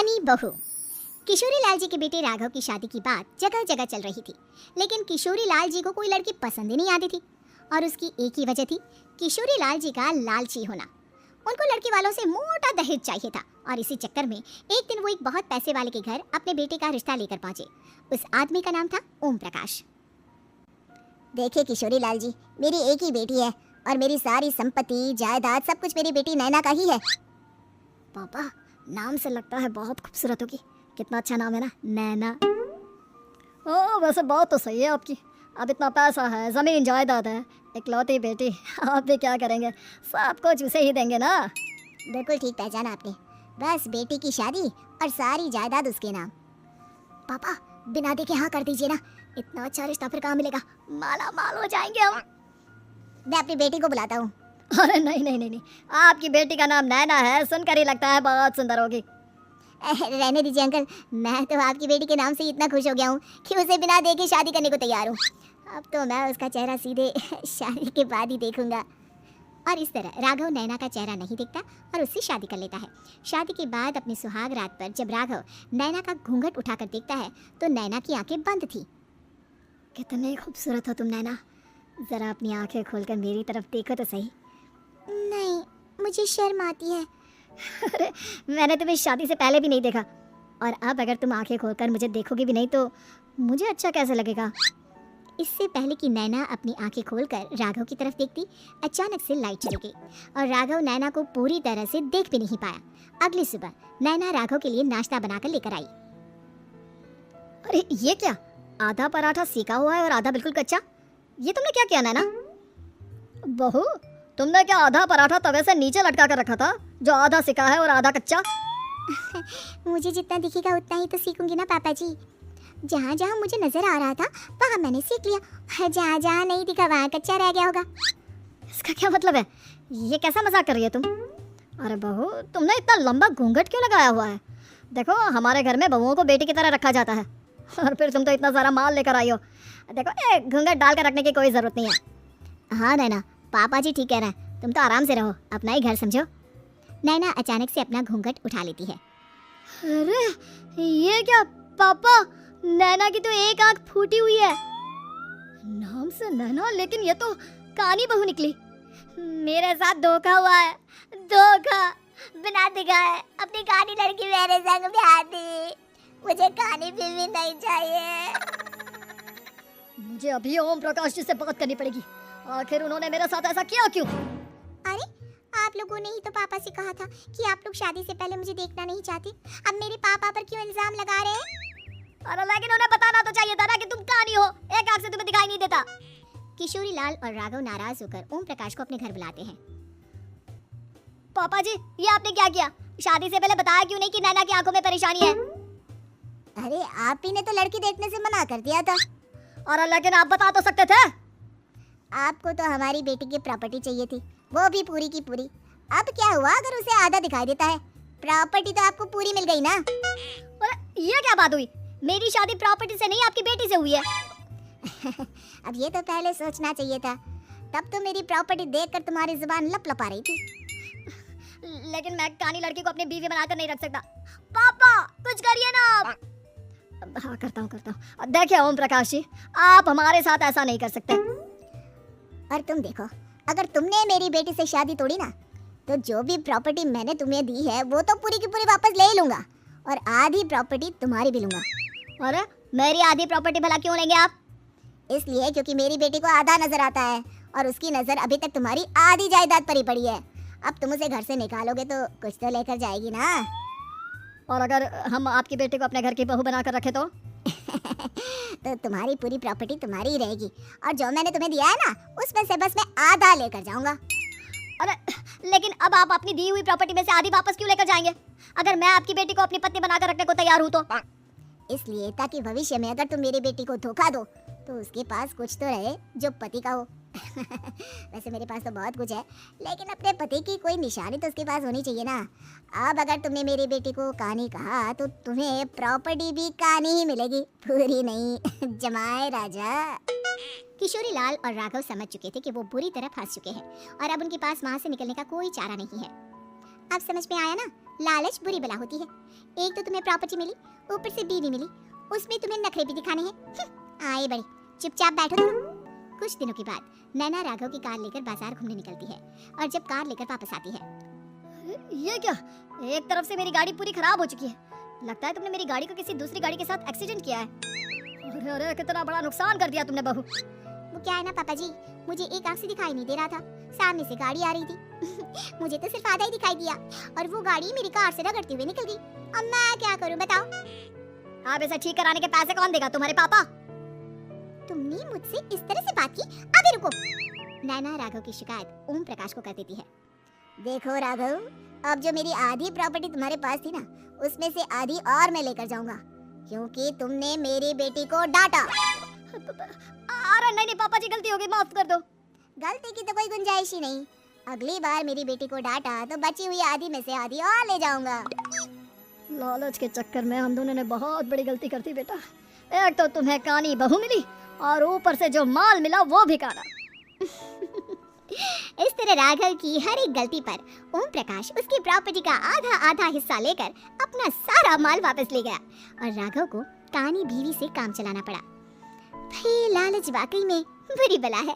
कानी बहू। किशोरी लाल जी के बेटे राघव की शादी की बात जगह जगह चल रही थी, लेकिन किशोरी लाल जी को कोई लड़की पसंद ही नहीं आती थी। और उसकी एक ही वजह थी, किशोरी लाल जी का लालची होना। उनको लड़की वालों से मोटा दहेज चाहिए था और इसी चक्कर में एक दिन वो एक बहुत पैसे वाले के घर अपने बेटे का रिश्ता लेकर पहुंचे। उस आदमी का नाम था ओम प्रकाश। देखिए किशोरी लाल जी, मेरी एक ही बेटी है और मेरी सारी संपत्ति जायदाद सब कुछ मेरी बेटी नैना का ही है। पापा, नाम से लगता है बहुत खूबसूरत होगी। कितना अच्छा नाम है ना, नैना। हाँ, वैसे बात तो सही है आपकी। अब इतना पैसा है, ज़मीन जायदाद है, इकलौती बेटी, आप भी क्या करेंगे? सब कुछ उसे ही देंगे ना। बिल्कुल ठीक पहचाना आपने। बस बेटी की शादी और सारी जायदाद उसके नाम। पापा, बिना देखे हाँ कर दीजिए ना, इतना अच्छा रिश्ता फिर कहाँ मिलेगा? माला माल हो जाएंगे हम। मैं अपनी बेटी को बुलाता हूँ। अरे नहीं नहीं नहीं नहीं, आपकी बेटी का नाम नैना है, सुनकर ही लगता है बहुत सुंदर होगी। रहने दीजिए अंकल, मैं तो आपकी बेटी के नाम से इतना खुश हो गया हूँ कि उसे बिना देखे शादी करने को तैयार हूँ। अब तो मैं उसका चेहरा सीधे शादी के बाद ही देखूंगा। और इस तरह राघव नैना का चेहरा नहीं देखता और उससे शादी कर लेता है। शादी के बाद अपनी सुहाग रात पर जब राघव नैना का घूंघट उठाकर देखता है तो नैना की आंखें बंद थी। कितनी खूबसूरत हो तुम नैना, ज़रा अपनी आंखें खोलकर मेरी तरफ देखो तो सही। नहीं, मुझे शर्म आती है। अरे, मैंने तुम्हें शादी से पहले भी नहीं देखा, और अब अगर तुम आंखें खोलकर मुझे देखोगी भी नहीं तो मुझे अच्छा कैसे लगेगा? इससे पहले कि नैना अपनी आंखें खोलकर राघव की तरफ देखती, अचानक से लाइट चली गई और राघव नैना को पूरी तरह से देख भी नहीं पाया। अगली सुबह नैना राघव के लिए नाश्ता बनाकर लेकर आई। अरे ये क्या, आधा पराठा सेका हुआ है और आधा बिल्कुल कच्चा। ये तुमने क्या किया नैना? बहू, तुमने क्या आधा पराठा तवे से नीचे लटका कर रखा था जो आधा सेका है और आधा कच्चा? मुझे जितना दिखेगा उतना ही तो सीखूंगी ना पापा जी। जहाँ जहाँ मुझे नजर आ रहा था वहाँ मैंने सीख लिया, जहाँ जहाँ नहीं दिखा वहाँ कच्चा रह गया होगा। इसका क्या मतलब है? ये कैसा मजाक कर रही है तुम? अरे बहू, तुमने इतना लंबा घूंघट क्यों लगाया हुआ है? देखो, हमारे घर में बहुओं को बेटी की तरह रखा जाता है, और फिर तुम तो इतना सारा माल लेकर आई हो। देखो, घूंघट डाल कर रखने की कोई ज़रूरत नहीं है। हाँ नैना, पापा जी ठीक कह रहे हैं, तुम तो आराम से रहो, अपना ही घर समझो। नैना अचानक से अपना घूंघट उठा लेती है। अरे ये क्या पापा, नैना की तो एक आंख फूटी हुई है। नाम से नैना, लेकिन ये तो कानी बहू निकली। मेरे साथ धोखा हुआ है, धोखा। बिना दिखाए अपनी कानी लड़की मेरे संग ब्याह दी। मुझे कानी बीवी नहीं चाहिए। मुझे अभी ओम प्रकाश जी से बात करनी पड़ेगी। आखिर उन्होंने मेरे साथ ऐसा किया क्यों? अरे, आप लोगों ने ही तो पापा से कहा था कि आप लोग शादी से पहले मुझे देखना नहीं चाहते। अब मेरे पापा पर क्यों इल्जाम लगा रहे हैं? अरे लेकिन उन्हें बताना तो चाहिए था ना कि तुम कानी हो, एक आंख से तुम्हें दिखाई नहीं देता। किशोरी लाल और राघव नाराज होकर ओम प्रकाश को अपने घर बुलाते हैं। पापा जी, ये आपने क्या किया? शादी से पहले बताया क्यों नहीं कि नैना की आंखों में परेशानी है? अरे, आप ही ने तो लड़की देखने से मना कर दिया था। और लेकिन आप बता तो सकते थे। आपको तो हमारी बेटी की प्रॉपर्टी चाहिए थी, वो भी पूरी की पूरी। अब क्या हुआ अगर उसे आधा दिखाई देता है? प्रॉपर्टी तो आपको पूरी मिल गई ना। और ये क्या बात हुई? मेरी शादी प्रॉपर्टी से नहीं, आपकी बेटी से हुई है। अब ये तो पहले सोचना चाहिए था, तब तो मेरी प्रॉपर्टी देखकर तुम्हारी जुबान लपलपा रही थी। लेकिन मैं कानी लड़की को अपनी बीवी बनाकर नहीं रख सकता। पापा, कुछ करिए ना आप। हाँ, करता हूँ। देखिए ओम प्रकाश जी, आप हमारे साथ ऐसा नहीं कर सकते। और तुम देखो, अगर तुमने मेरी बेटी से शादी तोड़ी ना, तो जो भी प्रॉपर्टी मैंने तुम्हें दी है वो तो पूरी की पूरी वापस ले ही लूंगा और आधी प्रॉपर्टी तुम्हारी भी लूंगा। अरे, मेरी आधी प्रॉपर्टी भला क्यों लेंगे आप? इसलिए क्योंकि मेरी बेटी को आधा नजर आता है और उसकी नजर अभी तक तुम्हारी आधी जायदाद पर ही पड़ी है। अब तुम उसे घर से निकालोगे तो कुछ तो लेकर जाएगी ना। और अगर हम आपकी बेटी को अपने घर की बहू बनाकर रखे तो? तो तुम्हारी पूरी प्रॉपर्टी तुम्हारी ही रहेगी और जो मैंने तुम्हें दिया है ना, उसमें से बस मैं आधा लेकर जाऊंगा। अरे लेकिन अब आप अपनी दी हुई प्रॉपर्टी में से आधी वापस क्यों लेकर जाएंगे? अगर मैं आपकी बेटी को अपनी पत्नी बनाकर रखने को तैयार हूँ तो? इसलिए ताकि भविष्य में अगर तुम मेरी बेटी को धोखा दो तो उसके पास कुछ तो रहे जो पति का हो। वैसे मेरे पास तो बहुत कुछ है, लेकिन अपने पति की कोई निशानी तो उसके पास होनी चाहिए ना। अब अगर तुमने मेरी बेटी को कानी कहा तो तुम्हें प्रॉपर्टी भी कानी ही मिलेगी, पूरी नहीं। जमाए राजा। किशोरी लाल और राघव समझ चुके थे कि वो बुरी तरह फंस चुके हैं और अब उनके पास वहां से निकलने का कोई चारा नहीं है। अब समझ में आया ना लालच बुरी बला होती है। एक तो तुम्हें प्रॉपर्टी मिली, ऊपर से बीवी मिली, उसमें तुम्हें नखरे भी दिखाने हैं। आए बड़े, चुपचाप बैठो तुम। कुछ दिनों के बाद नैना राघव की कार लेकर बाजार घूमने निकलती है और जब कार लेकर वापस आती है, ये क्या, एक तरफ से मेरी गाड़ी पूरी खराब हो चुकी है। लगता है तुमने मेरी गाड़ी को किसी दूसरी गाड़ी के साथ एक्सीडेंट किया है। अरे अरे, कितना बड़ा नुकसान कर दिया तुमने बहू। वो क्या है ना पापा जी, मुझे एक आंख से दिखाई नहीं दे रहा था, सामने से गाड़ी आ रही थी। मुझे तो सिर्फ आधा ही दिखाई दिया और वो गाड़ी मेरी कार से रगड़ती हुई निकल गई। अब मैं क्या करूं बताओ? अब इसे ठीक कराने के पैसे कौन देगा, तुम्हारे पापा? तुमने मुझसे इस तरह से बात की? अभी रुको। नैना राघव की शिकायत ओम प्रकाश को कर देती है। देखो राघव, अब जो मेरी आधी प्रॉपर्टी तुम्हारे पास थी ना, उसमें से आधी और मैं लेकर जाऊंगा, क्योंकि तुमने मेरी बेटी को डांटा। अरे नहीं नहीं पापा जी, गलती हो गई, माफ कर दो। गलती की तो कोई गुंजाइश ही नहीं। अगली बार मेरी बेटी को डांटा तो बची हुई आधी में से आधी और ले जाऊंगा। लालच के चक्कर में हम दोनों ने बहुत बड़ी गलती कर दी बेटा। एक तो तुम्हें कानी बहू मिली और ऊपर से जो माल मिला वो भी काना। इस तरह राघव की हर एक गलती पर ओम प्रकाश उसकी प्रॉपर्टी का आधा आधा हिस्सा लेकर अपना सारा माल वापस ले गया और राघव को कानी बीवी से काम चलाना पड़ा। भाई लालच वाकई में बुरी बला है।